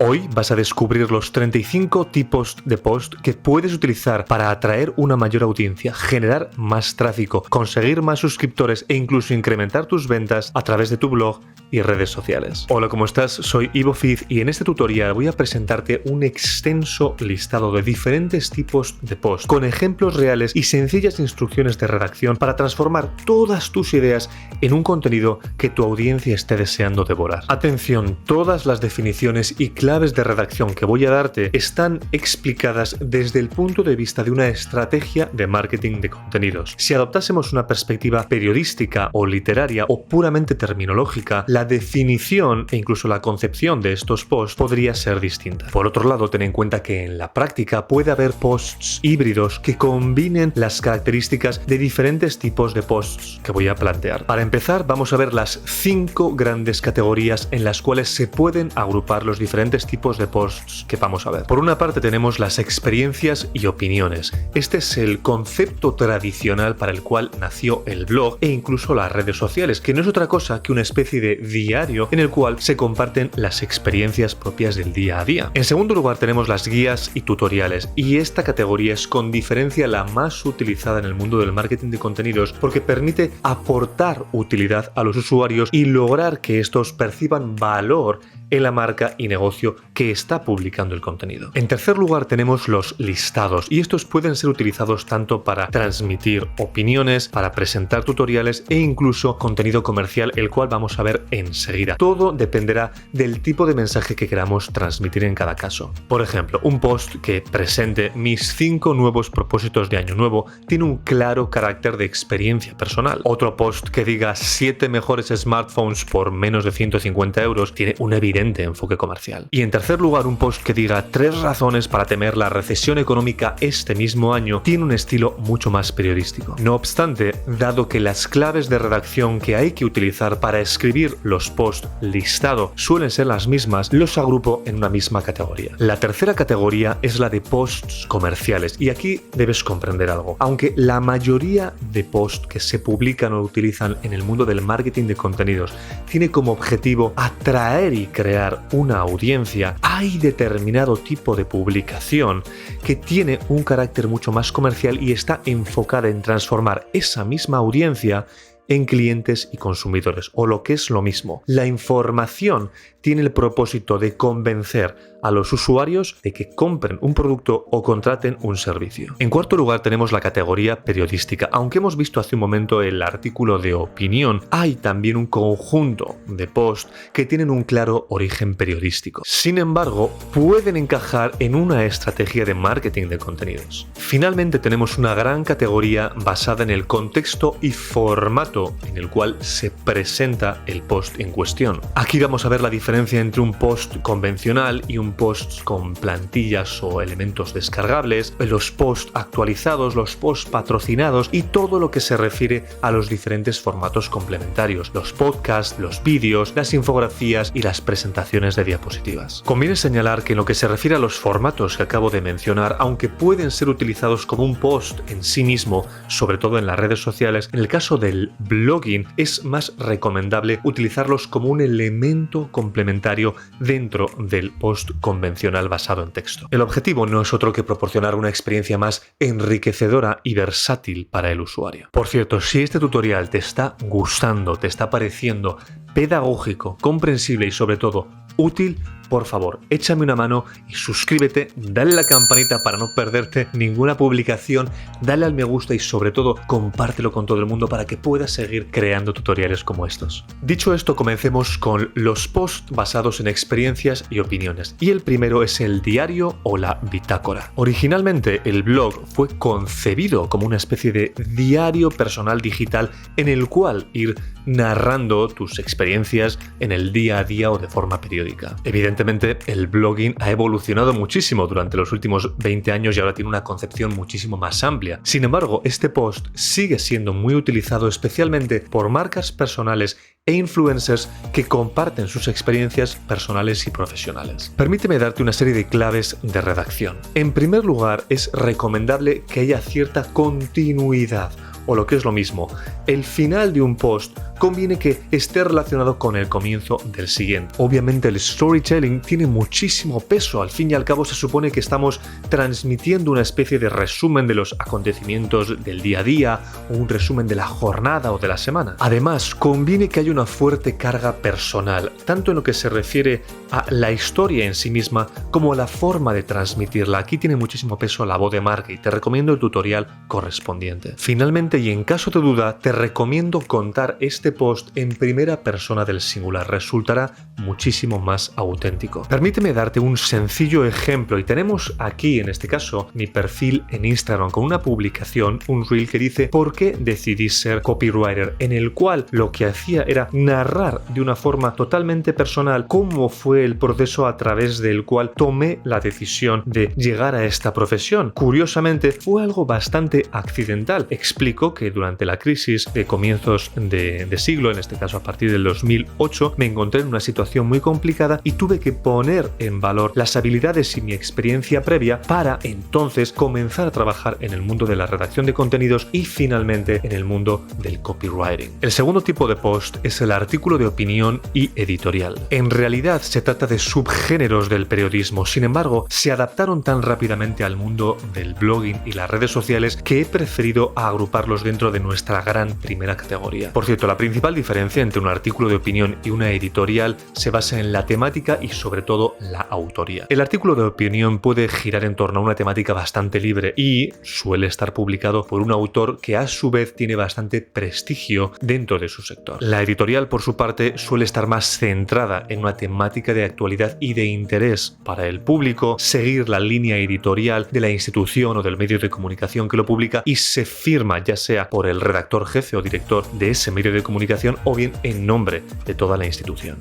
Hoy vas a descubrir los 35 tipos de post que puedes utilizar para atraer una mayor audiencia, generar más tráfico, conseguir más suscriptores e incluso incrementar tus ventas a través de tu blog y redes sociales. Hola, ¿cómo estás? Soy Ivo Fiz y en este tutorial voy a presentarte un extenso listado de diferentes tipos de post con ejemplos reales y sencillas instrucciones de redacción para transformar todas tus ideas en un contenido que tu audiencia esté deseando devorar. Atención, todas las definiciones y claves de redacción que voy a darte están explicadas desde el punto de vista de una estrategia de marketing de contenidos. Si adoptásemos una perspectiva periodística o literaria o puramente terminológica, la definición e incluso la concepción de estos posts podría ser distinta. Por otro lado, ten en cuenta que en la práctica puede haber posts híbridos que combinen las características de diferentes tipos de posts que voy a plantear. Para empezar, vamos a ver las 5 grandes categorías en las cuales se pueden agrupar los diferentes tipos de posts que vamos a ver. Por una parte tenemos las experiencias y opiniones. Este es el concepto tradicional para el cual nació el blog e incluso las redes sociales, que no es otra cosa que una especie de diario en el cual se comparten las experiencias propias del día a día. En segundo lugar tenemos las guías y tutoriales, y esta categoría es con diferencia la más utilizada en el mundo del marketing de contenidos porque permite aportar utilidad a los usuarios y lograr que estos perciban valor en la marca y negocio que está publicando el contenido. En tercer lugar tenemos los listados, y estos pueden ser utilizados tanto para transmitir opiniones, para presentar tutoriales e incluso contenido comercial, el cual vamos a ver enseguida. Todo dependerá del tipo de mensaje que queramos transmitir en cada caso. Por ejemplo, un post que presente mis 5 nuevos propósitos de año nuevo tiene un claro carácter de experiencia personal. Otro post que diga 7 mejores smartphones por menos de 150 euros tiene un evidente enfoque comercial. Y en tercer lugar, un post que diga 3 razones para temer la recesión económica este mismo año tiene un estilo mucho más periodístico. No obstante, dado que las claves de redacción que hay que utilizar para escribir los posts listado suelen ser las mismas, los agrupo en una misma categoría. La tercera categoría es la de posts comerciales, y aquí debes comprender algo. Aunque la mayoría de posts que se publican o utilizan en el mundo del marketing de contenidos tiene como objetivo atraer y crear una audiencia, hay determinado tipo de publicación que tiene un carácter mucho más comercial y está enfocada en transformar esa misma audiencia en clientes y consumidores, o lo que es lo mismo. La información tiene el propósito de convencer a los usuarios de que compren un producto o contraten un servicio. En cuarto lugar tenemos la categoría periodística. Aunque hemos visto hace un momento el artículo de opinión, hay también un conjunto de posts que tienen un claro origen periodístico. Sin embargo, pueden encajar en una estrategia de marketing de contenidos. Finalmente tenemos una gran categoría basada en el contexto y formato en el cual se presenta el post en cuestión. Aquí vamos a ver la diferencia entre un post convencional y un post con plantillas o elementos descargables, los posts actualizados, los posts patrocinados y todo lo que se refiere a los diferentes formatos complementarios, los podcasts, los vídeos, las infografías y las presentaciones de diapositivas. Conviene señalar que en lo que se refiere a los formatos que acabo de mencionar, aunque pueden ser utilizados como un post en sí mismo, sobre todo en las redes sociales, en el caso del blogging es más recomendable utilizarlos como un elemento complementario dentro del post convencional basado en texto. El objetivo no es otro que proporcionar una experiencia más enriquecedora y versátil para el usuario. Por cierto, si este tutorial te está gustando, te está pareciendo pedagógico, comprensible y sobre todo útil, por favor, échame una mano y suscríbete, dale a la campanita para no perderte ninguna publicación, dale al me gusta y sobre todo compártelo con todo el mundo para que puedas seguir creando tutoriales como estos. Dicho esto, comencemos con los posts basados en experiencias y opiniones. Y el primero es el diario o la bitácora. Originalmente el blog fue concebido como una especie de diario personal digital en el cual ir narrando tus experiencias en el día a día o de forma periódica. Evidentemente, el blogging ha evolucionado muchísimo durante los últimos 20 años y ahora tiene una concepción muchísimo más amplia. Sin embargo, este post sigue siendo muy utilizado especialmente por marcas personales e influencers que comparten sus experiencias personales y profesionales. Permíteme darte una serie de claves de redacción. En primer lugar, es recomendable que haya cierta continuidad, o lo que es lo mismo, el final de un post conviene que esté relacionado con el comienzo del siguiente. Obviamente el storytelling tiene muchísimo peso, al fin y al cabo se supone que estamos transmitiendo una especie de resumen de los acontecimientos del día a día, o un resumen de la jornada o de la semana. Además, conviene que haya una fuerte carga personal, tanto en lo que se refiere a la historia en sí misma como a la forma de transmitirla. Aquí tiene muchísimo peso la voz de marca y te recomiendo el tutorial correspondiente. Finalmente, y en caso de duda, te recomiendo contar este post en primera persona del singular. Resultará muchísimo más auténtico. Permíteme darte un sencillo ejemplo y tenemos aquí, en este caso, mi perfil en Instagram con una publicación, un reel que dice ¿por qué decidí ser copywriter?, en el cual lo que hacía era narrar de una forma totalmente personal cómo fue el proceso a través del cual tomé la decisión de llegar a esta profesión. Curiosamente, fue algo bastante accidental. Explico que durante la crisis de comienzos de siglo, en este caso a partir del 2008, me encontré en una situación muy complicada y tuve que poner en valor las habilidades y mi experiencia previa para entonces comenzar a trabajar en el mundo de la redacción de contenidos y finalmente en el mundo del copywriting. El segundo tipo de post es el artículo de opinión y editorial. En realidad se trata de subgéneros del periodismo, sin embargo, se adaptaron tan rápidamente al mundo del blogging y las redes sociales que he preferido agruparlos dentro de nuestra gran primera categoría. Por cierto, la principal diferencia entre un artículo de opinión y una editorial se basa en la temática y sobre todo la autoría. El artículo de opinión puede girar en torno a una temática bastante libre y suele estar publicado por un autor que a su vez tiene bastante prestigio dentro de su sector. La editorial, por su parte, suele estar más centrada en una temática de actualidad y de interés para el público, seguir la línea editorial de la institución o del medio de comunicación que lo publica y se firma ya sea por el redactor jefe o director de ese medio de comunicación o bien en nombre de toda la institución.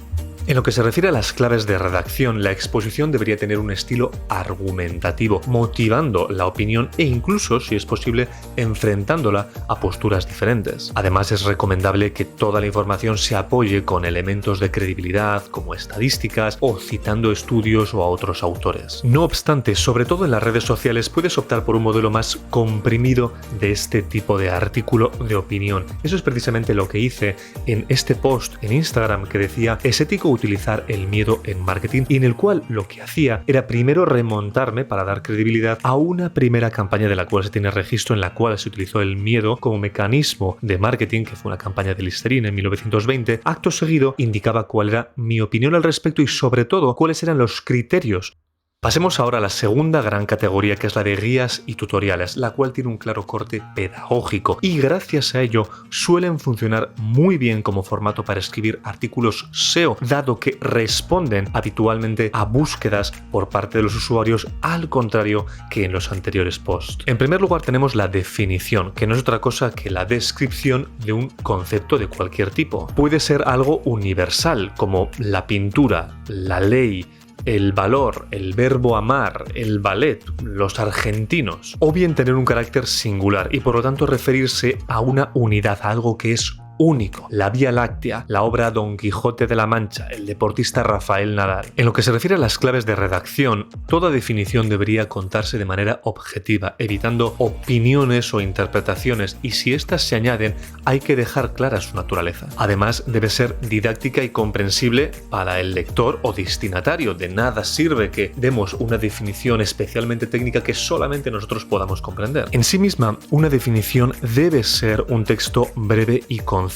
En lo que se refiere a las claves de redacción, la exposición debería tener un estilo argumentativo, motivando la opinión e incluso, si es posible, enfrentándola a posturas diferentes. Además, es recomendable que toda la información se apoye con elementos de credibilidad, como estadísticas o citando estudios o a otros autores. No obstante, sobre todo en las redes sociales, puedes optar por un modelo más comprimido de este tipo de artículo de opinión. Eso es precisamente lo que hice en este post en Instagram que decía «Es ético utilizar el miedo en marketing», y en el cual lo que hacía era primero remontarme para dar credibilidad a una primera campaña de la cual se tiene registro, en la cual se utilizó el miedo como mecanismo de marketing, que fue una campaña de Listerine en 1920. Acto seguido indicaba cuál era mi opinión al respecto y sobre todo cuáles eran los criterios. Pasemos ahora a la segunda gran categoría, que es la de guías y tutoriales, la cual tiene un claro corte pedagógico y gracias a ello suelen funcionar muy bien como formato para escribir artículos SEO, dado que responden habitualmente a búsquedas por parte de los usuarios, al contrario que en los anteriores posts. En primer lugar tenemos la definición, que no es otra cosa que la descripción de un concepto de cualquier tipo. Puede ser algo universal, como la pintura, la ley, el valor, el verbo amar, el ballet, los argentinos, o bien tener un carácter singular y por lo tanto referirse a una unidad, a algo que es único. La Vía Láctea, la obra Don Quijote de la Mancha, el deportista Rafael Nadal. En lo que se refiere a las claves de redacción, toda definición debería contarse de manera objetiva, evitando opiniones o interpretaciones, y si éstas se añaden, hay que dejar clara su naturaleza. Además, debe ser didáctica y comprensible para el lector o destinatario. De nada sirve que demos una definición especialmente técnica que solamente nosotros podamos comprender. En sí misma, una definición debe ser un texto breve y conciso.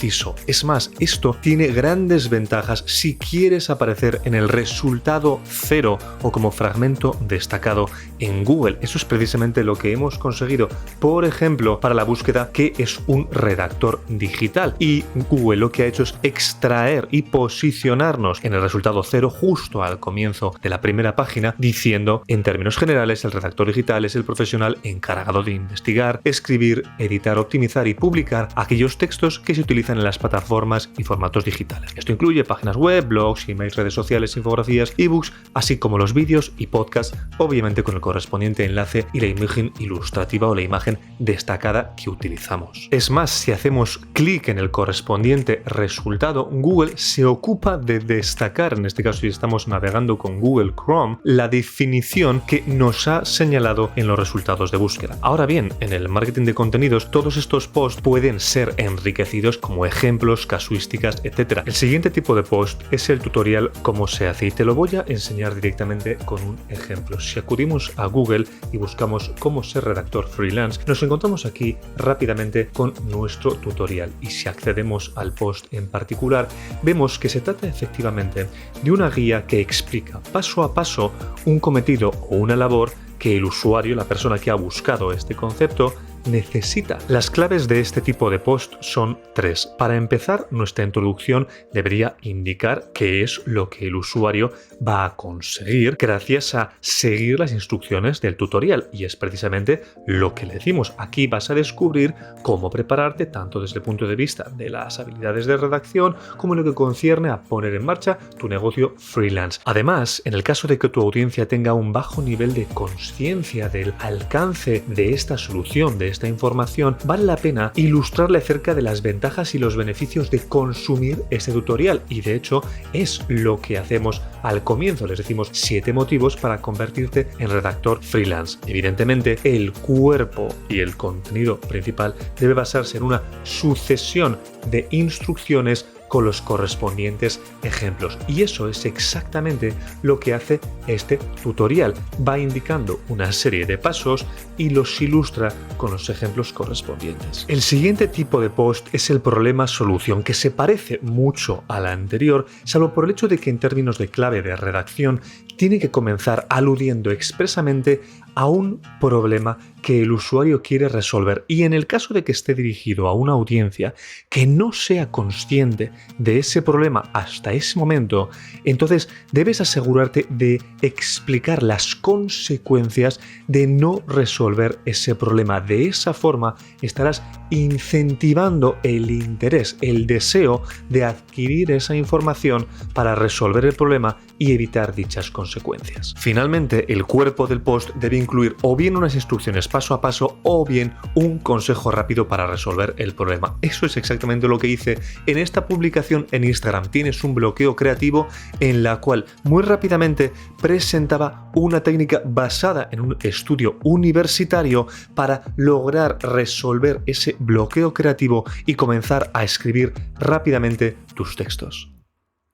Es más, esto tiene grandes ventajas si quieres aparecer en el resultado 0 o como fragmento destacado en Google. Eso es precisamente lo que hemos conseguido, por ejemplo, para la búsqueda ¿qué es un redactor digital? Y Google lo que ha hecho es extraer y posicionarnos en el resultado 0 justo al comienzo de la primera página, diciendo, en términos generales, el redactor digital es el profesional encargado de investigar, escribir, editar, optimizar y publicar aquellos textos que se utilizan en las plataformas y formatos digitales. Esto incluye páginas web, blogs, emails, redes sociales, infografías, ebooks, así como los vídeos y podcasts, obviamente con el correspondiente enlace y la imagen ilustrativa o la imagen destacada que utilizamos. Es más, si hacemos clic en el correspondiente resultado, Google se ocupa de destacar, en este caso si estamos navegando con Google Chrome, la definición que nos ha señalado en los resultados de búsqueda. Ahora bien, en el marketing de contenidos, todos estos posts pueden ser enriquecidos, como como ejemplos, casuísticas, etc. El siguiente tipo de post es el tutorial cómo se hace y te lo voy a enseñar directamente con un ejemplo. Si acudimos a Google y buscamos cómo ser redactor freelance, nos encontramos aquí rápidamente con nuestro tutorial y si accedemos al post en particular, vemos que se trata efectivamente de una guía que explica paso a paso un cometido o una labor que el usuario, la persona que ha buscado este concepto, necesita. Las claves de este tipo de post son 3. Para empezar, nuestra introducción debería indicar qué es lo que el usuario va a conseguir gracias a seguir las instrucciones del tutorial y es precisamente lo que le decimos. Aquí vas a descubrir cómo prepararte tanto desde el punto de vista de las habilidades de redacción como en lo que concierne a poner en marcha tu negocio freelance. Además, en el caso de que tu audiencia tenga un bajo nivel de conciencia del alcance de esta solución, de esta información, vale la pena ilustrarle acerca de las ventajas y los beneficios de consumir este tutorial y de hecho es lo que hacemos al comienzo. Les decimos 7 motivos para convertirte en redactor freelance. Evidentemente, el cuerpo y el contenido principal debe basarse en una sucesión de instrucciones con los correspondientes ejemplos. Y eso es exactamente lo que hace este tutorial. Va indicando una serie de pasos y los ilustra con los ejemplos correspondientes. El siguiente tipo de post es el problema-solución, que se parece mucho a la anterior, salvo por el hecho de que en términos de clave de redacción tiene que comenzar aludiendo expresamente a un problema que el usuario quiere resolver y en el caso de que esté dirigido a una audiencia que no sea consciente de ese problema hasta ese momento, entonces debes asegurarte de explicar las consecuencias de no resolver ese problema. De esa forma estarás incentivando el interés, el deseo de adquirir esa información para resolver el problema y evitar dichas consecuencias. Finalmente, el cuerpo del post debe incluir o bien unas instrucciones paso a paso o bien un consejo rápido para resolver el problema. Eso es exactamente lo que hice en esta publicación en Instagram. Tienes un bloqueo creativo en la cual muy rápidamente presentaba una técnica basada en un estudio universitario para lograr resolver ese bloqueo creativo y comenzar a escribir rápidamente tus textos.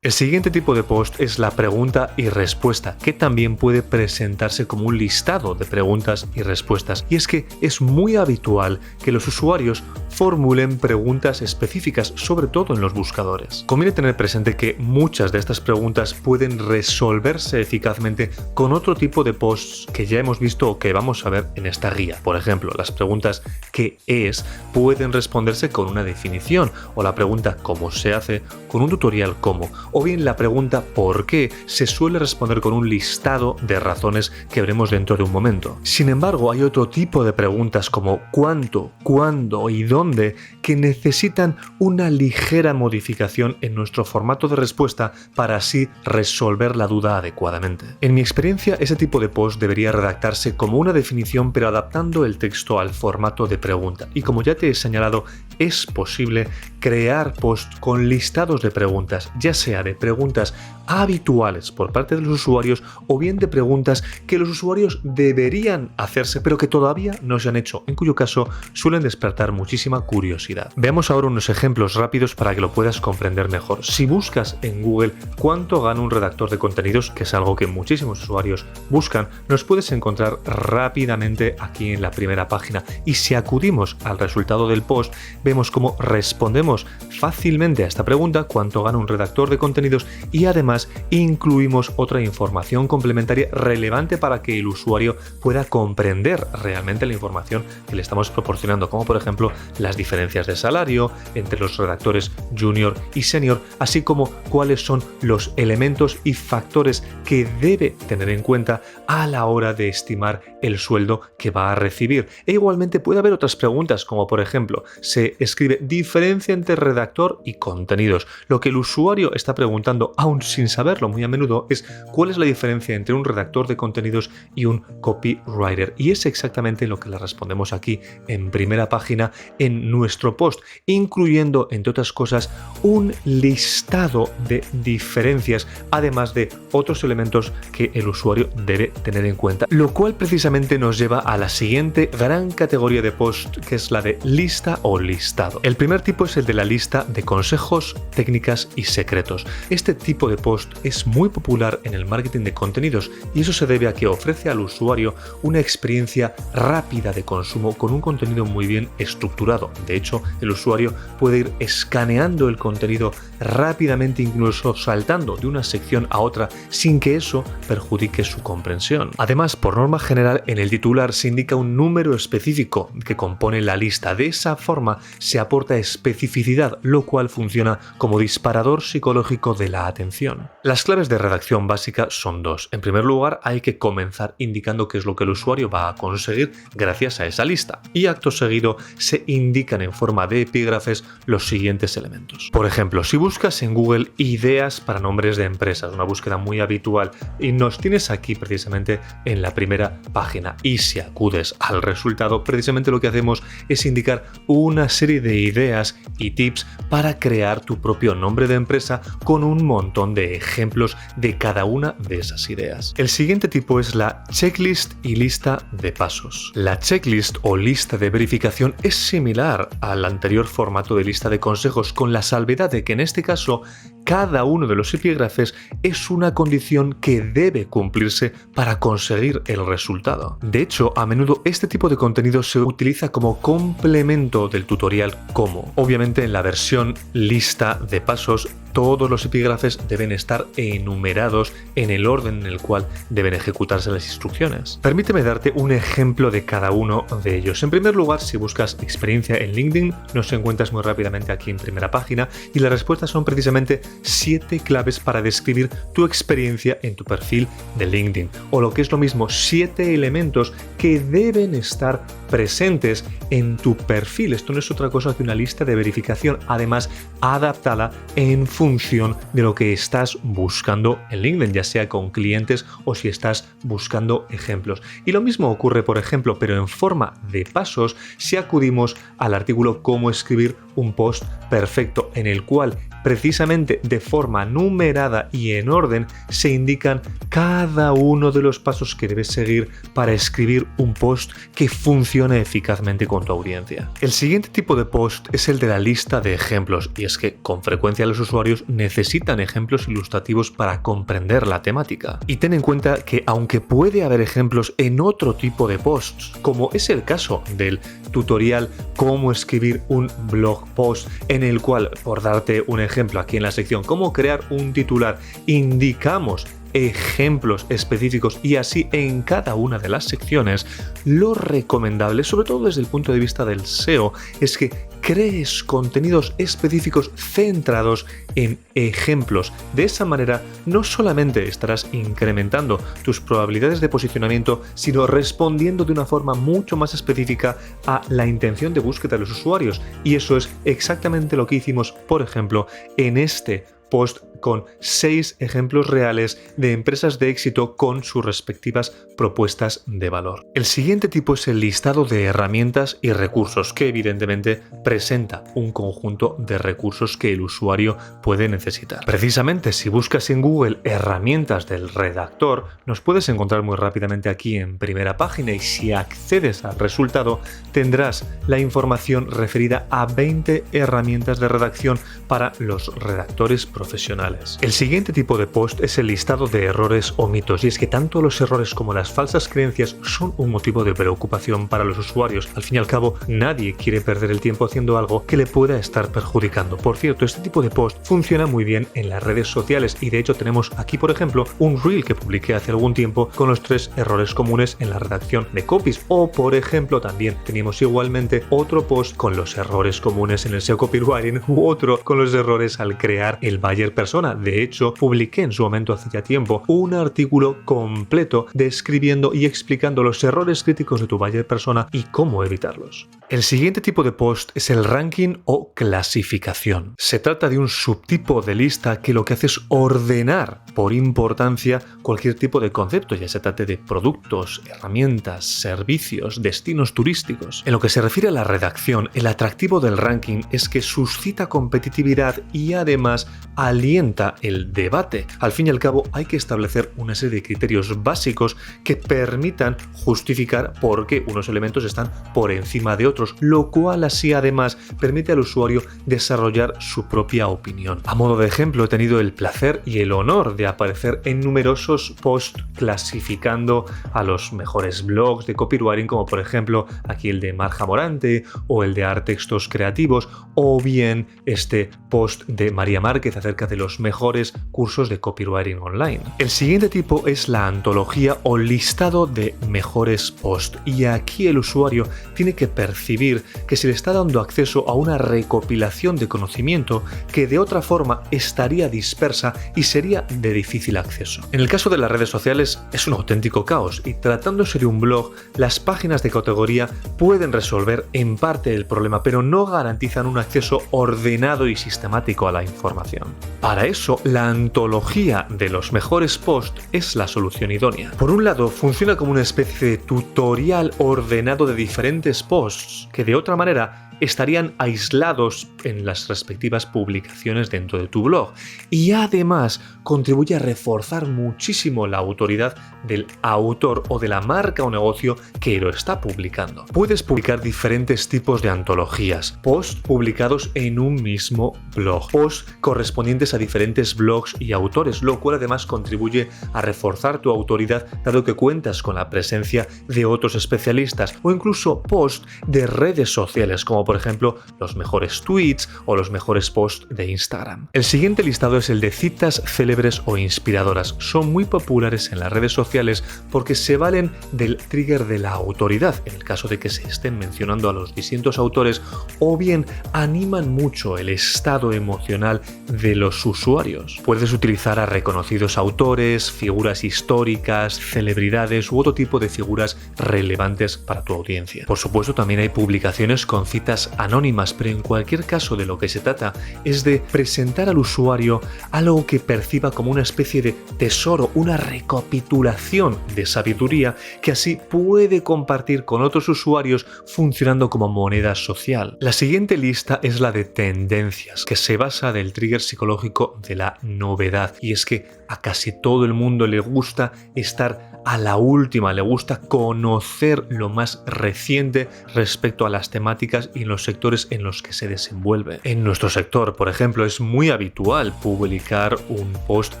El siguiente tipo de post es la pregunta y respuesta, que también puede presentarse como un listado de preguntas y respuestas. Y es que es muy habitual que los usuarios formulen preguntas específicas, sobre todo en los buscadores. Conviene tener presente que muchas de estas preguntas pueden resolverse eficazmente con otro tipo de posts que ya hemos visto o que vamos a ver en esta guía. Por ejemplo, las preguntas ¿qué es? Pueden responderse con una definición o la pregunta ¿cómo se hace? Con un tutorial ¿cómo? O bien la pregunta ¿por qué? Se suele responder con un listado de razones que veremos dentro de un momento. Sin embargo, hay otro tipo de preguntas como ¿cuánto?, ¿cuándo? Y ¿dónde? Que necesitan una ligera modificación en nuestro formato de respuesta para así resolver la duda adecuadamente. En mi experiencia, ese tipo de post debería redactarse como una definición pero adaptando el texto al formato de pregunta. Y como ya te he señalado, es posible crear posts con listados de preguntas, ya sea de preguntas habituales por parte de los usuarios o bien de preguntas que los usuarios deberían hacerse pero que todavía no se han hecho, en cuyo caso suelen despertar muchísima curiosidad. Veamos ahora unos ejemplos rápidos para que lo puedas comprender mejor. Si buscas en Google ¿cuánto gana un redactor de contenidos?, que es algo que muchísimos usuarios buscan, nos puedes encontrar rápidamente aquí en la primera página y si acudimos al resultado del post vemos cómo respondemos fácilmente a esta pregunta ¿cuánto gana un redactor de contenidos? Y además incluimos otra información complementaria relevante para que el usuario pueda comprender realmente la información que le estamos proporcionando, como por ejemplo las diferencias de salario entre los redactores junior y senior, así como cuáles son los elementos y factores que debe tener en cuenta a la hora de estimar el sueldo que va a recibir. E igualmente puede haber otras preguntas, como por ejemplo, se escribe diferencia entre redactor y contenidos. Lo que el usuario está preguntando, aun sin sin saberlo muy a menudo es cuál es la diferencia entre un redactor de contenidos y un copywriter. Y es exactamente lo que le respondemos aquí en primera página en nuestro post, incluyendo, entre otras cosas, un listado de diferencias, además de otros elementos que el usuario debe tener en cuenta, lo cual precisamente nos lleva a la siguiente gran categoría de post, que es la de lista o listado. El primer tipo es el de la lista de consejos, técnicas y secretos. Este tipo de post es muy popular en el marketing de contenidos y eso se debe a que ofrece al usuario una experiencia rápida de consumo con un contenido muy bien estructurado. De hecho, el usuario puede ir escaneando el contenido rápidamente, incluso saltando de una sección a otra sin que eso perjudique su comprensión. Además, por norma general, en el titular se indica un número específico que compone la lista. De esa forma se aporta especificidad, lo cual funciona como disparador psicológico de la atención. Las claves de redacción básica son dos. En primer lugar, hay que comenzar indicando qué es lo que el usuario va a conseguir gracias a esa lista. Y acto seguido se indican en forma de epígrafes los siguientes elementos. Por ejemplo, si buscas en Google ideas para nombres de empresas, una búsqueda muy habitual, y nos tienes aquí precisamente en la primera página, y si acudes al resultado, precisamente lo que hacemos es indicar una serie de ideas y tips para crear tu propio nombre de empresa con un montón de ejemplos de cada una de esas ideas. El siguiente tipo es la checklist y lista de pasos. La checklist o lista de verificación es similar al anterior formato de lista de consejos, con la salvedad de que en este caso cada uno de los epígrafes es una condición que debe cumplirse para conseguir el resultado. De hecho, a menudo este tipo de contenido se utiliza como complemento del tutorial como. Obviamente en la versión lista de pasos todos los epígrafes deben estar enumerados en el orden en el cual deben ejecutarse las instrucciones. Permíteme darte un ejemplo de cada uno de ellos. En primer lugar, si buscas experiencia en LinkedIn, nos encuentras muy rápidamente aquí en primera página y las respuestas son precisamente 7 claves para describir tu experiencia en tu perfil de LinkedIn. O lo que es lo mismo, 7 elementos que deben estar presentes en tu perfil. Esto no es otra cosa que una lista de verificación, además adaptada en función de lo que estás buscando en LinkedIn, ya sea con clientes o si estás buscando ejemplos. Y lo mismo ocurre, por ejemplo, pero en forma de pasos, si acudimos al artículo Cómo escribir un post perfecto, en el cual precisamente de forma numerada y en orden se indican cada uno de los pasos que debes seguir para escribir un post que funcione eficazmente con tu audiencia. El siguiente tipo de post es el de la lista de ejemplos, y es que con frecuencia los usuarios necesitan ejemplos ilustrativos para comprender la temática. Y ten en cuenta que aunque puede haber ejemplos en otro tipo de posts, como es el caso del tutorial Cómo escribir un blog post, en el cual, por darte un ejemplo aquí en la sección Cómo crear un titular, indicamos ejemplos específicos y así en cada una de las secciones, lo recomendable, sobre todo desde el punto de vista del SEO, es que crees contenidos específicos centrados en ejemplos. De esa manera, no solamente estarás incrementando tus probabilidades de posicionamiento, sino respondiendo de una forma mucho más específica a la intención de búsqueda de los usuarios. Y eso es exactamente lo que hicimos, por ejemplo, en este post con 6 ejemplos reales de empresas de éxito con sus respectivas propuestas de valor. El siguiente tipo es el listado de herramientas y recursos, que evidentemente presenta un conjunto de recursos que el usuario puede necesitar. Precisamente, si buscas en Google herramientas del redactor, nos puedes encontrar muy rápidamente aquí en primera página, y si accedes al resultado tendrás la información referida a 20 herramientas de redacción para los redactores profesionales. El siguiente tipo de post es el listado de errores o mitos, y es que tanto los errores como las falsas creencias son un motivo de preocupación para los usuarios. Al fin y al cabo, nadie quiere perder el tiempo haciendo algo que le pueda estar perjudicando. Por cierto, este tipo de post funciona muy bien en las redes sociales, y de hecho tenemos aquí, por ejemplo, un reel que publiqué hace algún tiempo con los 3 errores comunes en la redacción de copies, o por ejemplo también teníamos igualmente otro post con los errores comunes en el SEO copywriting, u otro con los errores al crear el buyer persona, persona. De hecho, publiqué en su momento hace ya tiempo un artículo completo describiendo y explicando los errores críticos de tu buyer persona y cómo evitarlos. El siguiente tipo de post es el ranking o clasificación. Se trata de un subtipo de lista que lo que hace es ordenar por importancia cualquier tipo de concepto, ya se trate de productos, herramientas, servicios, destinos turísticos. En lo que se refiere a la redacción, el atractivo del ranking es que suscita competitividad y además alienta el debate. Al fin y al cabo, hay que establecer una serie de criterios básicos que permitan justificar por qué unos elementos están por encima de otros, lo cual así además permite al usuario desarrollar su propia opinión. A modo de ejemplo, he tenido el placer y el honor de aparecer en numerosos posts clasificando a los mejores blogs de copywriting, como por ejemplo aquí el de Marja Morante o el de Artextos Creativos, o bien este post de María Márquez acerca de los mejores cursos de copywriting online. El siguiente tipo es la antología o listado de mejores posts, y aquí el usuario tiene que percibir que se le está dando acceso a una recopilación de conocimiento que de otra forma estaría dispersa y sería de difícil acceso. En el caso de las redes sociales es un auténtico caos, y tratándose de un blog, las páginas de categoría pueden resolver en parte el problema, pero no garantizan un acceso ordenado y sistemático a la información. Para eso, la antología de los mejores posts es la solución idónea. Por un lado, funciona como una especie de tutorial ordenado de diferentes posts que de otra manera estarían aislados en las respectivas publicaciones dentro de tu blog, y además contribuye a reforzar muchísimo la autoridad del autor o de la marca o negocio que lo está publicando. Puedes publicar diferentes tipos de antologías: posts publicados en un mismo blog, posts correspondientes a diferentes blogs y autores, lo cual además contribuye a reforzar tu autoridad dado que cuentas con la presencia de otros especialistas, o incluso posts de redes sociales como por ejemplo los mejores tweets o los mejores posts de Instagram. El siguiente listado es el de citas célebres o inspiradoras. Son muy populares en las redes sociales porque se valen del trigger de la autoridad en el caso de que se estén mencionando a los distintos autores, o bien animan mucho el estado emocional de los usuarios. Puedes utilizar a reconocidos autores, figuras históricas, celebridades u otro tipo de figuras relevantes para tu audiencia. Por supuesto, también hay publicaciones con citas anónimas, pero en cualquier caso de lo que se trata es de presentar al usuario algo que perciba como una especie de tesoro, una recapitulación de sabiduría que así puede compartir con otros usuarios, funcionando como moneda social. La siguiente lista es la de tendencias, que se basa del trigger psicológico de la novedad, y es que a casi todo el mundo le gusta estar a la última, le gusta conocer lo más reciente respecto a las temáticas y los sectores en los que se desenvuelve. En nuestro sector, por ejemplo, es muy habitual publicar un post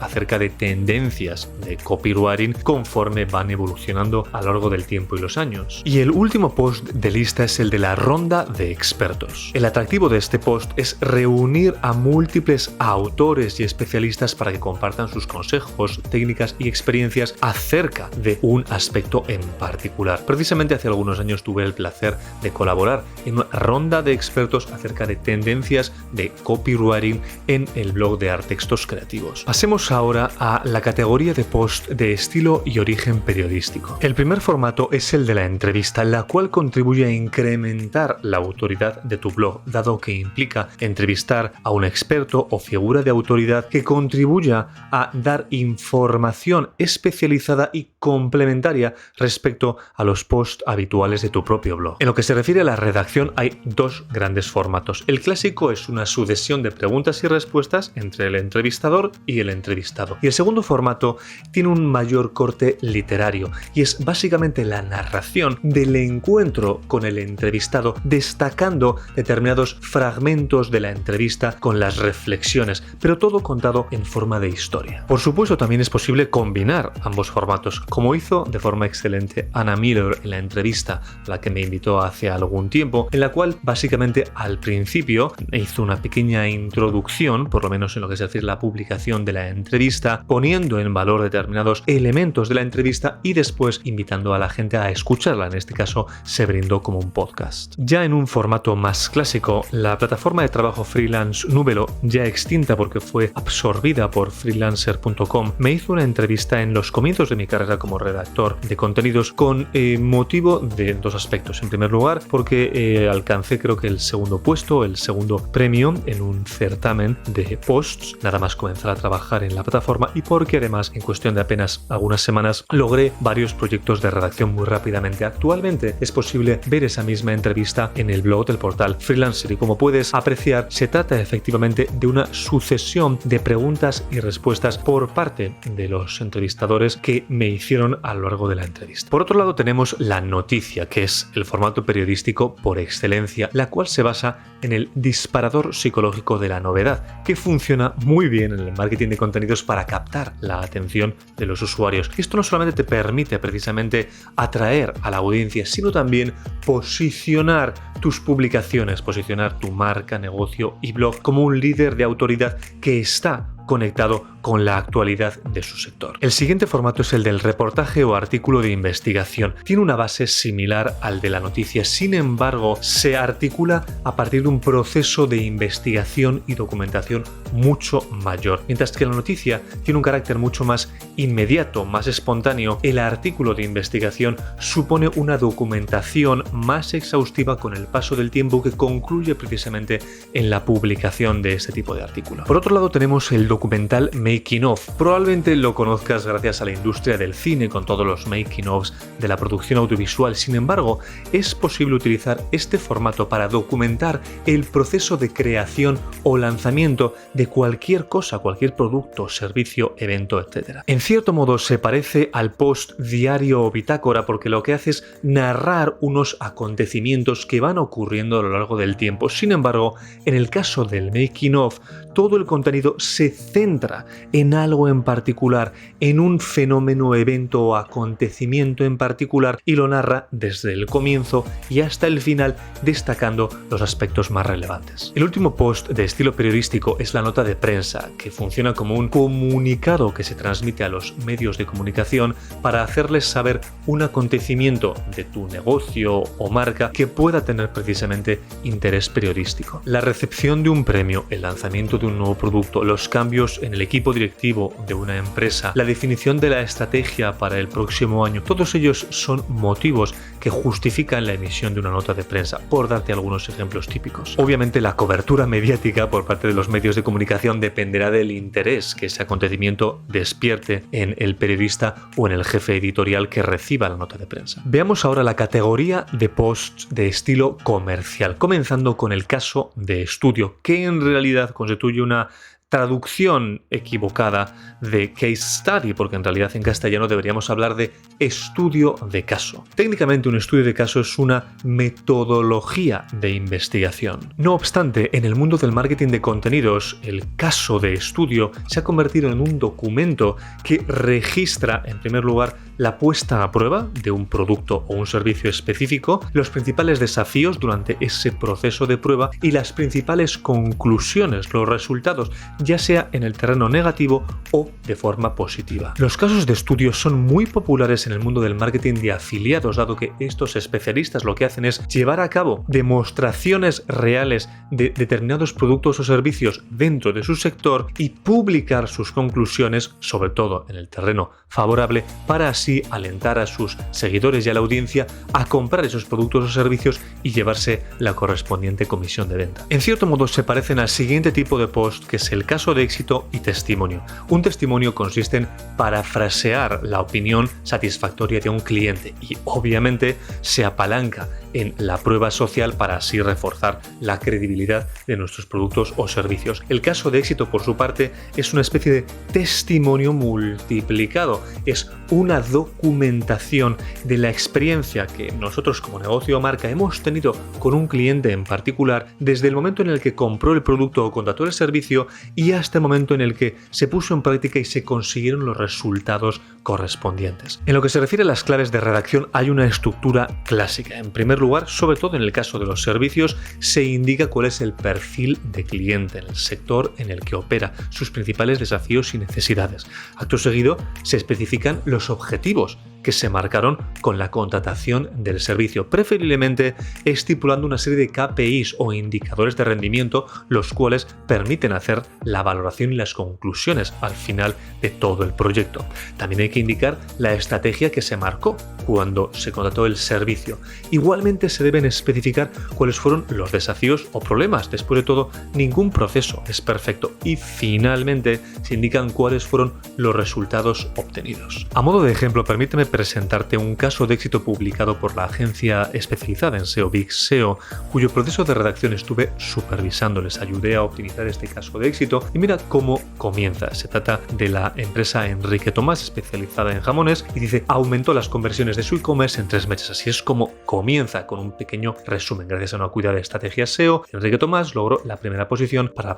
acerca de tendencias de copywriting conforme van evolucionando a lo largo del tiempo y los años. Y el último post de lista es el de la ronda de expertos. El atractivo de este post es reunir a múltiples autores y especialistas para que compartan sus consejos, técnicas y experiencias acerca de un aspecto en particular. Precisamente hace algunos años tuve el placer de colaborar en una ronda de expertos acerca de tendencias de copywriting en el blog de Artextos Creativos. Pasemos ahora a la categoría de post de estilo y origen periodístico. El primer formato es el de la entrevista, la cual contribuye a incrementar la autoridad de tu blog, dado que implica entrevistar a un experto o figura de autoridad que contribuya a dar información especializada y complementaria respecto a los posts habituales de tu propio blog. En lo que se refiere a la redacción, hay dos grandes formatos. El clásico es una sucesión de preguntas y respuestas entre el entrevistador y el entrevistado. Y el segundo formato tiene un mayor corte literario y es básicamente la narración del encuentro con el entrevistado, destacando determinados fragmentos de la entrevista con las reflexiones, pero todo contado en forma de historia. Por supuesto, también es posible combinar ambos formatos, como hizo de forma excelente Anna Miller en la entrevista a la que me invitó hace algún tiempo, en la cual cual básicamente al principio hizo una pequeña introducción, por lo menos en lo que es decir la publicación de la entrevista, poniendo en valor determinados elementos de la entrevista y después invitando a la gente a escucharla. En este caso se brindó como un podcast. Ya en un formato más clásico, la plataforma de trabajo freelance Núvelo, ya extinta porque fue absorbida por freelancer.com, me hizo una entrevista en los comienzos de mi carrera como redactor de contenidos con motivo de dos aspectos. En primer lugar, porque alcancé creo que el segundo puesto, el segundo premio en un certamen de posts, nada más comenzar a trabajar en la plataforma, y porque además en cuestión de apenas algunas semanas logré varios proyectos de redacción muy rápidamente. Actualmente es posible ver esa misma entrevista en el blog del portal Freelancer y como puedes apreciar se trata efectivamente de una sucesión de preguntas y respuestas por parte de los entrevistadores que me hicieron a lo largo de la entrevista. Por otro lado tenemos la noticia, que es el formato periodístico por excelencia, la cual se basa en el disparador psicológico de la novedad, que funciona muy bien en el marketing de contenidos para captar la atención de los usuarios. Esto no solamente te permite precisamente atraer a la audiencia, sino también posicionar tus publicaciones, posicionar tu marca, negocio y blog como un líder de autoridad que está conectado con la actualidad de su sector. El siguiente formato es el del reportaje o artículo de investigación. Tiene una base similar al de la noticia, sin embargo, se articula a partir de un proceso de investigación y documentación mucho mayor. Mientras que la noticia tiene un carácter mucho más inmediato, más espontáneo, el artículo de investigación supone una documentación más exhaustiva con el paso del tiempo que concluye precisamente en la publicación de este tipo de artículo. Por otro lado tenemos el documental Making of. Probablemente lo conozcas gracias a la industria del cine con todos los making ofs de la producción audiovisual. Sin embargo, es posible utilizar este formato para documentar el proceso de creación o lanzamiento de cualquier cosa, cualquier producto, servicio, evento, etc. En cierto modo se parece al post diario o bitácora porque lo que hace es narrar unos acontecimientos que van ocurriendo a lo largo del tiempo. Sin embargo, en el caso del making of, todo el contenido se centra en algo en particular, en un fenómeno, evento o acontecimiento en particular y lo narra desde el comienzo y hasta el final, destacando los aspectos más relevantes. El último post de estilo periodístico es la nota de prensa, que funciona como un comunicado que se transmite a los medios de comunicación para hacerles saber un acontecimiento de tu negocio o marca que pueda tener precisamente interés periodístico. La recepción de un premio, el lanzamiento de un nuevo producto, los cambios en el equipo directivo de una empresa, la definición de la estrategia para el próximo año, todos ellos son motivos que justifican la emisión de una nota de prensa, por darte algunos ejemplos típicos. Obviamente la cobertura mediática por parte de los medios de comunicación dependerá del interés que ese acontecimiento despierte en el periodista o en el jefe editorial que reciba la nota de prensa. Veamos ahora la categoría de posts de estilo comercial, comenzando con el caso de estudio, que en realidad constituye una traducción equivocada de case study, porque en realidad en castellano deberíamos hablar de estudio de caso. Técnicamente un estudio de caso es una metodología de investigación. No obstante, en el mundo del marketing de contenidos, el caso de estudio se ha convertido en un documento que registra, en primer lugar, la puesta a prueba de un producto o un servicio específico, los principales desafíos durante ese proceso de prueba y las principales conclusiones, los resultados, ya sea en el terreno negativo o de forma positiva. Los casos de estudio son muy populares en el mundo del marketing de afiliados, dado que estos especialistas lo que hacen es llevar a cabo demostraciones reales de determinados productos o servicios dentro de su sector y publicar sus conclusiones, sobre todo en el terreno favorable, para así alentar a sus seguidores y a la audiencia a comprar esos productos o servicios y llevarse la correspondiente comisión de venta. En cierto modo se parecen al siguiente tipo de post, que es el caso de éxito y testimonio. Un testimonio consiste en parafrasear la opinión satisfactoria de un cliente y obviamente se apalanca en la prueba social para así reforzar la credibilidad de nuestros productos o servicios. El caso de éxito, por su parte, es una especie de testimonio multiplicado. Es una documentación de la experiencia que nosotros como negocio o marca hemos tenido con un cliente en particular desde el momento en el que compró el producto o contrató el servicio y hasta el momento en el que se puso en práctica y se consiguieron los resultados correspondientes. En lo que se refiere a las claves de redacción, hay una estructura clásica. En primer lugar, sobre todo en el caso de los servicios, se indica cuál es el perfil de cliente en el sector en el que opera, sus principales desafíos y necesidades. Acto seguido, se especifican los objetivos que se marcaron con la contratación del servicio, preferiblemente estipulando una serie de KPIs o indicadores de rendimiento, los cuales permiten hacer la valoración y las conclusiones al final de todo el proyecto. También hay que indicar la estrategia que se marcó cuando se contrató el servicio. Igualmente se deben especificar cuáles fueron los desafíos o problemas. Después de todo, ningún proceso es perfecto. Y finalmente se indican cuáles fueron los resultados obtenidos. A modo de ejemplo, permíteme presentarte un caso de éxito publicado por la agencia especializada en SEO Big SEO, cuyo proceso de redacción estuve supervisando. Les ayudé a optimizar este caso de éxito y mira cómo comienza. Se trata de la empresa Enrique Tomás, especializada en jamones, y dice: aumentó las conversiones de su e-commerce en 3 meses. Así es como comienza, con un pequeño resumen. Gracias a una cuidada estrategia SEO, Enrique Tomás logró la primera posición para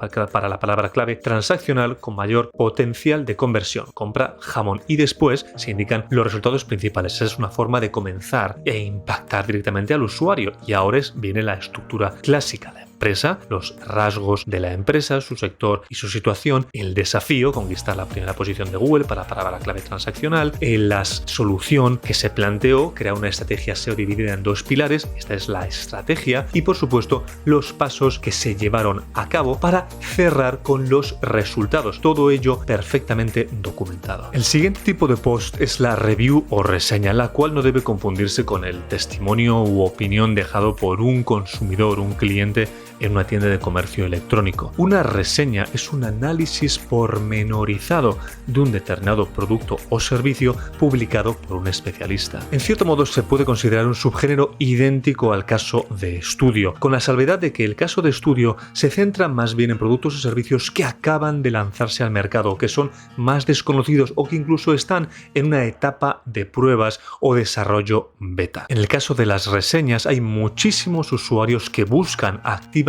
la palabra clave transaccional con mayor potencial de conversión. Compra jamón. Y después se indican los resultados principales. Esa es una forma de comenzar e impactar directamente al usuario. Y ahora viene la estructura clásica. La empresa, los rasgos de la empresa, su sector y su situación, el desafío, conquistar la primera posición de Google para palabra clave transaccional, la solución que se planteó, crear una estrategia SEO dividida en 2 pilares, esta es la estrategia, y por supuesto los pasos que se llevaron a cabo para cerrar con los resultados, todo ello perfectamente documentado. El siguiente tipo de post es la review o reseña, la cual no debe confundirse con el testimonio u opinión dejado por un consumidor, un cliente en una tienda de comercio electrónico. Una reseña es un análisis pormenorizado de un determinado producto o servicio publicado por un especialista. En cierto modo se puede considerar un subgénero idéntico al caso de estudio, con la salvedad de que el caso de estudio se centra más bien en productos o servicios que acaban de lanzarse al mercado, que son más desconocidos o que incluso están en una etapa de pruebas o desarrollo beta. En el caso de las reseñas hay muchísimos usuarios que buscan activamente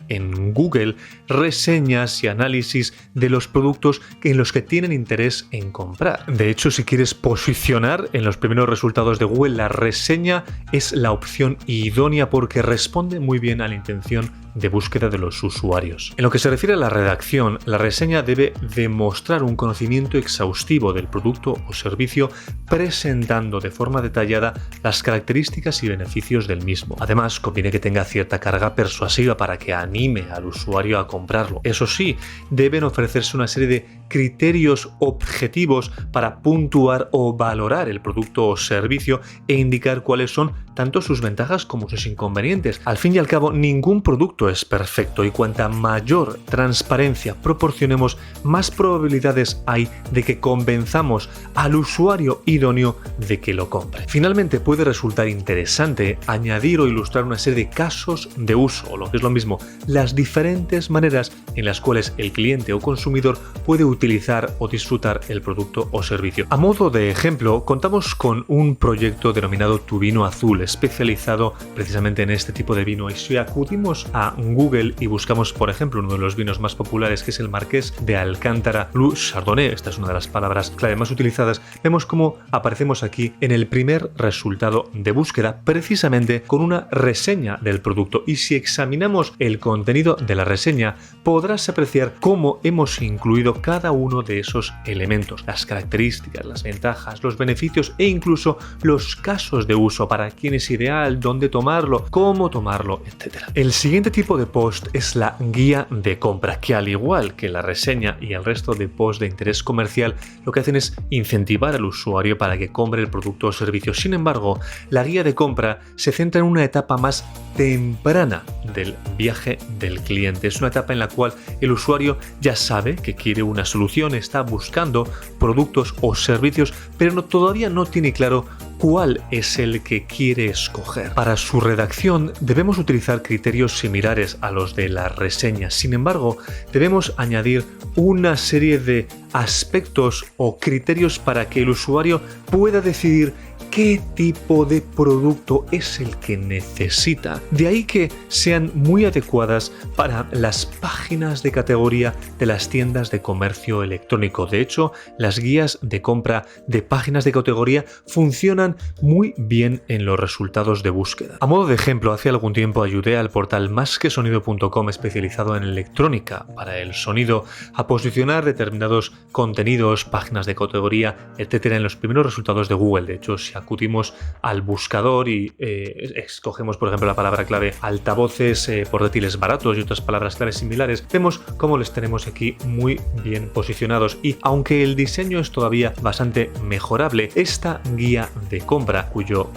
en Google reseñas y análisis de los productos en los que tienen interés en comprar. De hecho, si quieres posicionar en los primeros resultados de Google, la reseña es la opción idónea porque responde muy bien a la intención de búsqueda de los usuarios. En lo que se refiere a la redacción, la reseña debe demostrar un conocimiento exhaustivo del producto o servicio, presentando de forma detallada las características y beneficios del mismo. Además, conviene que tenga cierta carga persuasiva para que anime al usuario a comprarlo. Eso sí, deben ofrecerse una serie de criterios objetivos para puntuar o valorar el producto o servicio e indicar cuáles son tanto sus ventajas como sus inconvenientes. Al fin y al cabo, ningún producto es perfecto y cuanta mayor transparencia proporcionemos, más probabilidades hay de que convenzamos al usuario idóneo de que lo compre. Finalmente, puede resultar interesante añadir o ilustrar una serie de casos de uso, o lo que es lo mismo, las diferentes maneras en las cuales el cliente o consumidor puede utilizar o disfrutar el producto o servicio. A modo de ejemplo, contamos con un proyecto denominado Tu Vino Azul, especializado precisamente en este tipo de vino, y si acudimos a Google y buscamos, por ejemplo, uno de los vinos más populares, que es el Marqués de Alcántara Blue Chardonnay, esta es una de las palabras clave más utilizadas, vemos cómo aparecemos aquí en el primer resultado de búsqueda, precisamente con una reseña del producto. Y si examinamos el contenido de la reseña, podrás apreciar cómo hemos incluido cada uno de esos elementos, las características, las ventajas, los beneficios e incluso los casos de uso, para quién es ideal, dónde tomarlo, cómo tomarlo, etc. El siguiente tipo de post es la guía de compra, que al igual que la reseña y el resto de posts de interés comercial, lo que hacen es incentivar al usuario para que compre el producto o servicio. Sin embargo, la guía de compra se centra en una etapa más temprana del viaje del cliente. Es una etapa en la cual el usuario ya sabe que quiere una solución, está buscando productos o servicios, pero todavía no tiene claro cuál es el que quiere escoger. Para su redacción debemos utilizar criterios similares a los de la reseña. Sin embargo, debemos añadir una serie de aspectos o criterios para que el usuario pueda decidir qué tipo de producto es el que necesita. De ahí que sean muy adecuadas para las páginas de categoría de las tiendas de comercio electrónico. De hecho, las guías de compra de páginas de categoría funcionan muy bien en los resultados de búsqueda. A modo de ejemplo, hace algún tiempo ayudé al portal masquesonido.com especializado en electrónica para el sonido a posicionar determinados contenidos, páginas de categoría, etcétera, en los primeros resultados de Google. De hecho, si acudimos al buscador y escogemos, por ejemplo, la palabra clave altavoces portátiles baratos y otras palabras claves similares, vemos cómo les tenemos aquí muy bien posicionados. Y aunque el diseño es todavía bastante mejorable, esta guía de compra, cuyo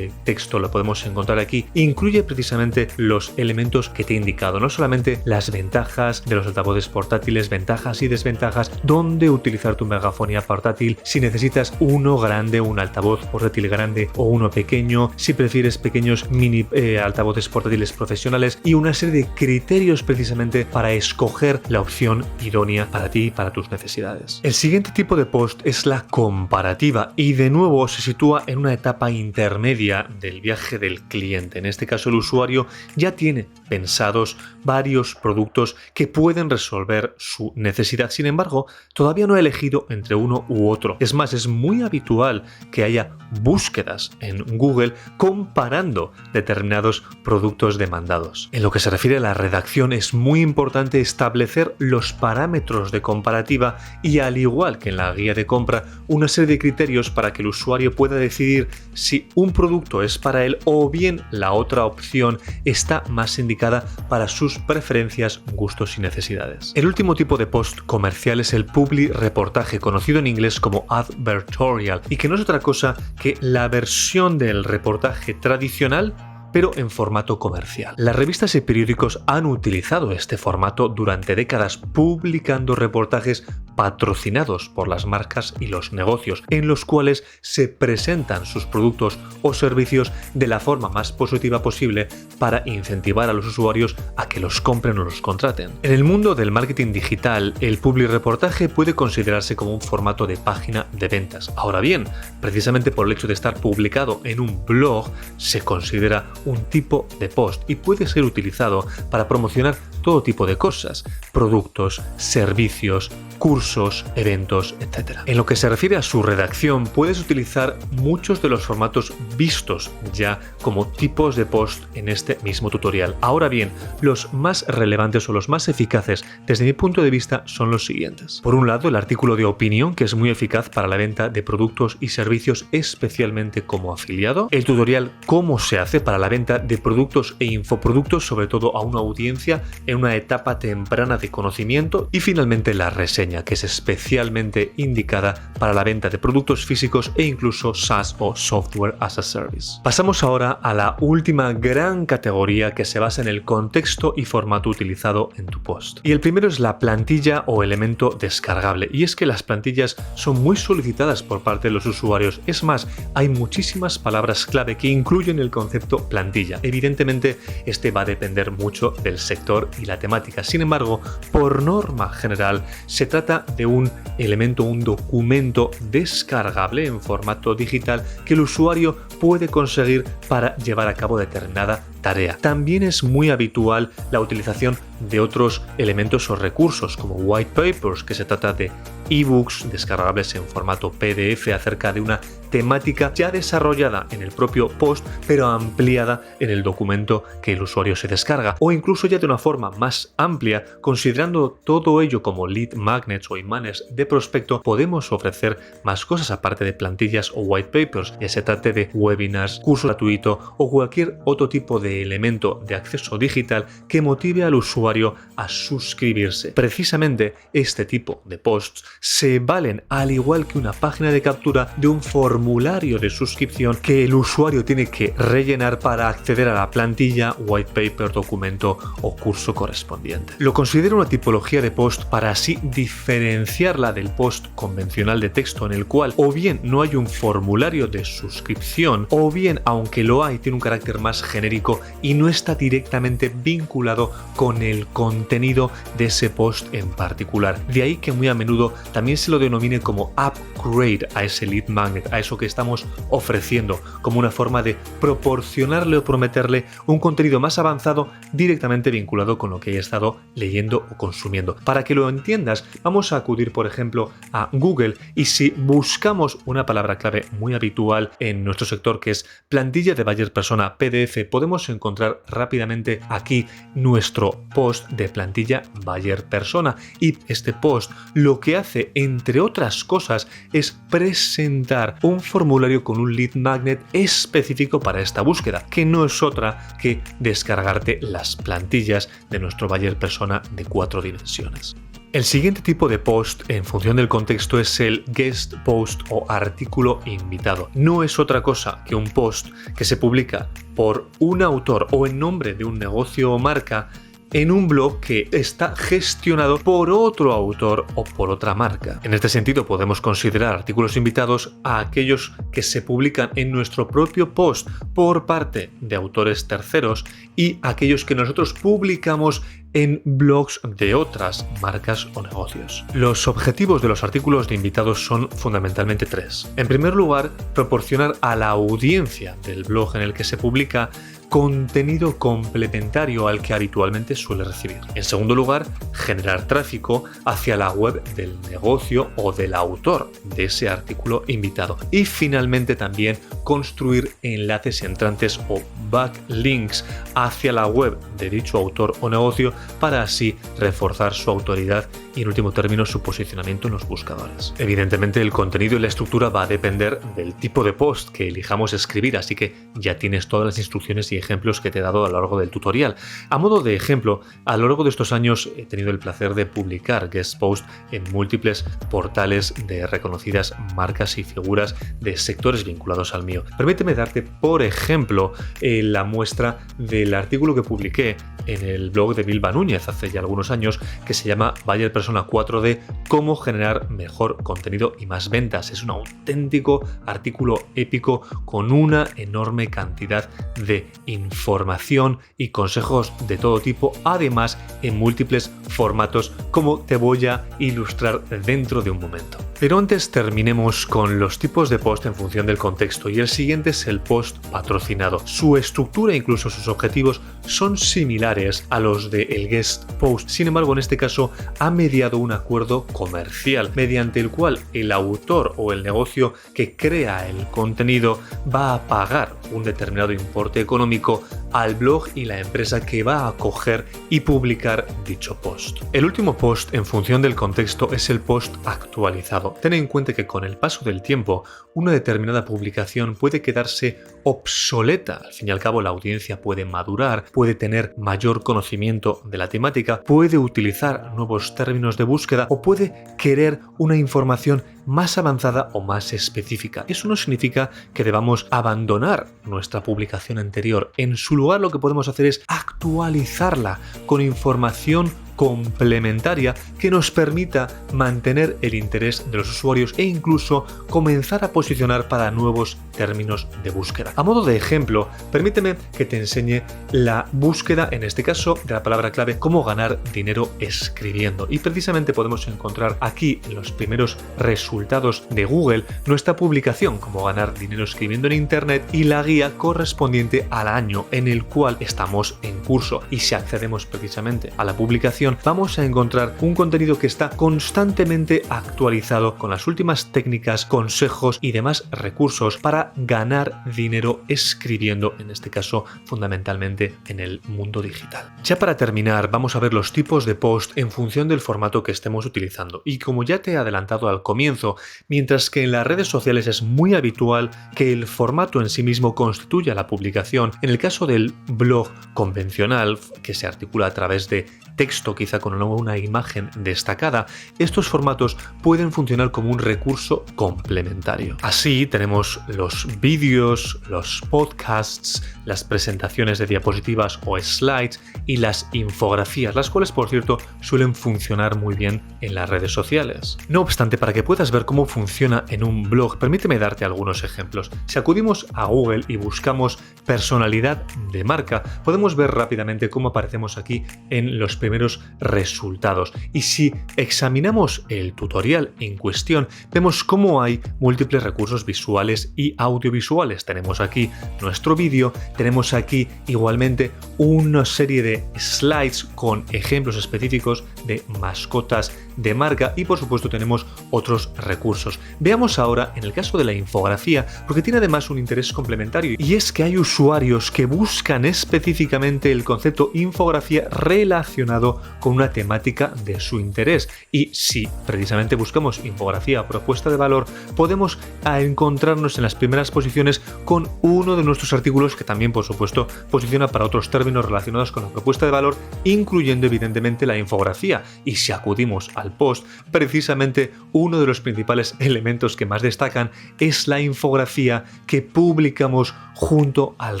texto lo podemos encontrar aquí, incluye precisamente los elementos que te he indicado, no solamente las ventajas de los altavoces portátiles, ventajas y desventajas, dónde utilizar tu megafonía portátil, si necesitas uno grande, un altavoz portátil grande o uno pequeño, si prefieres pequeños mini altavoces portátiles profesionales, y una serie de criterios precisamente para escoger la opción idónea para ti y para tus necesidades. El siguiente tipo de post es la comparativa y de nuevo se sitúa en una etapa intermedia del viaje del cliente. En este caso, el usuario ya tiene pensados varios productos que pueden resolver su necesidad. Sin embargo, todavía no ha elegido entre uno u otro. Es más, es muy habitual que haya búsquedas en Google comparando determinados productos demandados. En lo que se refiere a la redacción, es muy importante establecer los parámetros de comparativa y, al igual que en la guía de compra, una serie de criterios para que el usuario pueda decidir si un producto es para él o bien la otra opción está más indicada para sus preferencias, gustos y necesidades. El último tipo de post comercial es el publi reportaje, conocido en inglés como advertorial, y que no es otra cosa que la versión del reportaje tradicional pero en formato comercial. Las revistas y periódicos han utilizado este formato durante décadas, publicando reportajes patrocinados por las marcas y los negocios, en los cuales se presentan sus productos o servicios de la forma más positiva posible para incentivar a los usuarios a que los compren o los contraten. En el mundo del marketing digital, el publireportaje puede considerarse como un formato de página de ventas. Ahora bien, precisamente por el hecho de estar publicado en un blog, se considera un tipo de post y puede ser utilizado para promocionar todo tipo de cosas, productos, servicios, cursos, eventos, etc. En lo que se refiere a su redacción, puedes utilizar muchos de los formatos vistos ya como tipos de post en este mismo tutorial. Ahora bien, los más relevantes o los más eficaces desde mi punto de vista son los siguientes. Por un lado, el artículo de opinión, que es muy eficaz para la venta de productos y servicios, especialmente como afiliado. El tutorial cómo se hace para la venta de productos e infoproductos, sobre todo a una audiencia en una etapa temprana de conocimiento. Y finalmente la reseña, que es especialmente indicada para la venta de productos físicos e incluso SaaS o Software as a Service. Pasamos ahora a la última gran categoría, que se basa en el contexto y formato utilizado en tu post. Y el primero es la plantilla o elemento descargable. Y es que las plantillas son muy solicitadas por parte de los usuarios. Es más, hay muchísimas palabras clave que incluyen el concepto plantilla. Evidentemente, este va a depender mucho del sector y la temática. Sin embargo, por norma general, se trata de un elemento, un documento descargable en formato digital que el usuario puede conseguir para llevar a cabo determinada tarea. También es muy habitual la utilización de otros elementos o recursos como white papers, que se trata de ebooks descargables en formato PDF acerca de una temática ya desarrollada en el propio post, pero ampliada en el documento que el usuario se descarga, o incluso ya de una forma más amplia, considerando todo ello como lead magnets o imanes de prospecto. Podemos ofrecer más cosas aparte de plantillas o white papers, ya se trate de webinars, curso gratuito o cualquier otro tipo de elemento de acceso digital que motive al usuario a suscribirse. Precisamente este tipo de posts se valen, al igual que una página de captura, de un formulario formulario de suscripción que el usuario tiene que rellenar para acceder a la plantilla, white paper, documento o curso correspondiente. Lo considero una tipología de post para así diferenciarla del post convencional de texto, en el cual o bien no hay un formulario de suscripción, o bien, aunque lo hay, tiene un carácter más genérico y no está directamente vinculado con el contenido de ese post en particular. De ahí que muy a menudo también se lo denomine como upgrade a ese lead magnet, a eso que estamos ofreciendo, como una forma de proporcionarle o prometerle un contenido más avanzado directamente vinculado con lo que haya estado leyendo o consumiendo. Para que lo entiendas, vamos a acudir, por ejemplo, a Google, y si buscamos una palabra clave muy habitual en nuestro sector, que es plantilla de Buyer Persona PDF, podemos encontrar rápidamente aquí nuestro post de plantilla Buyer Persona. Y este post lo que hace, entre otras cosas, es presentar un formulario con un lead magnet específico para esta búsqueda, que no es otra que descargarte las plantillas de nuestro Buyer Persona de 4 dimensiones. El siguiente tipo de post, en función del contexto, es el guest post o artículo invitado. No es otra cosa que un post que se publica por un autor o en nombre de un negocio o marca en un blog que está gestionado por otro autor o por otra marca. En este sentido, podemos considerar artículos invitados a aquellos que se publican en nuestro propio post por parte de autores terceros y aquellos que nosotros publicamos en blogs de otras marcas o negocios. Los objetivos de los artículos de invitados son fundamentalmente 3. En primer lugar, proporcionar a la audiencia del blog en el que se publica contenido complementario al que habitualmente suele recibir. En segundo lugar, generar tráfico hacia la web del negocio o del autor de ese artículo invitado. Y finalmente también construir enlaces entrantes o backlinks hacia la web de dicho autor o negocio para así reforzar su autoridad y, en último término, su posicionamiento en los buscadores. Evidentemente, el contenido y la estructura va a depender del tipo de post que elijamos escribir, así que ya tienes todas las instrucciones y ejemplos que te he dado a lo largo del tutorial. A modo de ejemplo, a lo largo de estos años he tenido el placer de publicar guest posts en múltiples portales de reconocidas marcas y figuras de sectores vinculados al mío. Permíteme darte, por ejemplo, la muestra del artículo que publiqué en el blog de Bilba Núñez hace ya algunos años, que se llama Buyer Persona 4D, cómo generar mejor contenido y más ventas. Es un auténtico artículo épico con una enorme cantidad de información y consejos de todo tipo, además en múltiples formatos, como te voy a ilustrar dentro de un momento. Pero antes terminemos con los tipos de post en función del contexto, y el siguiente es el post patrocinado. Su estructura e incluso sus objetivos son similares a los del guest post. Sin embargo, en este caso ha mediado un acuerdo comercial mediante el cual el autor o el negocio que crea el contenido va a pagar un determinado importe económico al blog y la empresa que va a acoger y publicar dicho post. El último post en función del contexto es el post actualizado. Ten en cuenta que con el paso del tiempo una determinada publicación puede quedarse obsoleta. Al fin y al cabo, la audiencia puede madurar, puede tener mayor conocimiento de la temática, puede utilizar nuevos términos de búsqueda o puede querer una información más avanzada o más específica. Eso no significa que debamos abandonar nuestra publicación anterior. En su lugar, lo que podemos hacer es actualizarla con información complementaria que nos permita mantener el interés de los usuarios e incluso comenzar a posicionar para nuevos términos de búsqueda. A modo de ejemplo, permíteme que te enseñe la búsqueda, en este caso, de la palabra clave cómo ganar dinero escribiendo. Y precisamente podemos encontrar aquí en los primeros resultados de Google nuestra publicación cómo ganar dinero escribiendo en Internet y la guía correspondiente al año en el cual estamos en curso. Y si accedemos precisamente a la publicación, vamos a encontrar un contenido que está constantemente actualizado con las últimas técnicas, consejos y demás recursos para ganar dinero escribiendo, en este caso fundamentalmente en el mundo digital. Ya para terminar, vamos a ver los tipos de post en función del formato que estemos utilizando. Y como ya te he adelantado al comienzo, mientras que en las redes sociales es muy habitual que el formato en sí mismo constituya la publicación, en el caso del blog convencional, que se articula a través de texto o quizá con una imagen destacada, estos formatos pueden funcionar como un recurso complementario. Así tenemos los vídeos, los podcasts, las presentaciones de diapositivas o slides y las infografías, las cuales, por cierto, suelen funcionar muy bien en las redes sociales. No obstante, para que puedas ver cómo funciona en un blog, permíteme darte algunos ejemplos. Si acudimos a Google y buscamos personalidad de marca, podemos ver rápidamente cómo aparecemos aquí en los primeros resultados. Y si examinamos el tutorial en cuestión, vemos cómo hay múltiples recursos visuales y audiovisuales. Tenemos aquí nuestro vídeo, tenemos aquí igualmente una serie de slides con ejemplos específicos de mascotas de marca y por supuesto tenemos otros recursos. Veamos ahora en el caso de la infografía, porque tiene además un interés complementario, y es que hay usuarios que buscan específicamente el concepto infografía relacionado con una temática de su interés, y si precisamente buscamos infografía propuesta de valor, podemos encontrarnos en las primeras posiciones con uno de nuestros artículos que también por supuesto posiciona para otros términos relacionados con la propuesta de valor, incluyendo evidentemente la infografía. Y si acudimos al post, precisamente uno de los principales elementos que más destacan es la infografía que publicamos junto al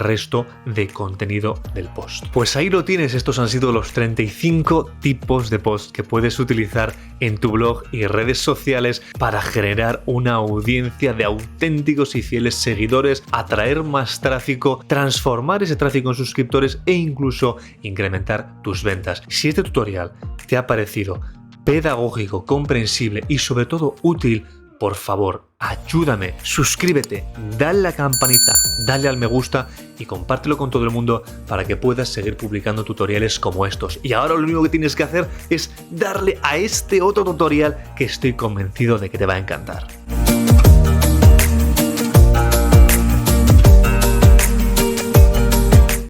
resto de contenido del post. Pues ahí lo tienes, estos han sido los 35 tipos de posts que puedes utilizar en tu blog y redes sociales para generar una audiencia de auténticos y fieles seguidores, atraer más tráfico, transformar ese tráfico en suscriptores e incluso incrementar tus ventas. Si este tutorial te ha parecido pedagógico, comprensible y sobre todo útil, por favor, ayúdame, suscríbete, dale a la campanita, dale al me gusta y compártelo con todo el mundo para que puedas seguir publicando tutoriales como estos. Y ahora lo único que tienes que hacer es darle a este otro tutorial que estoy convencido de que te va a encantar.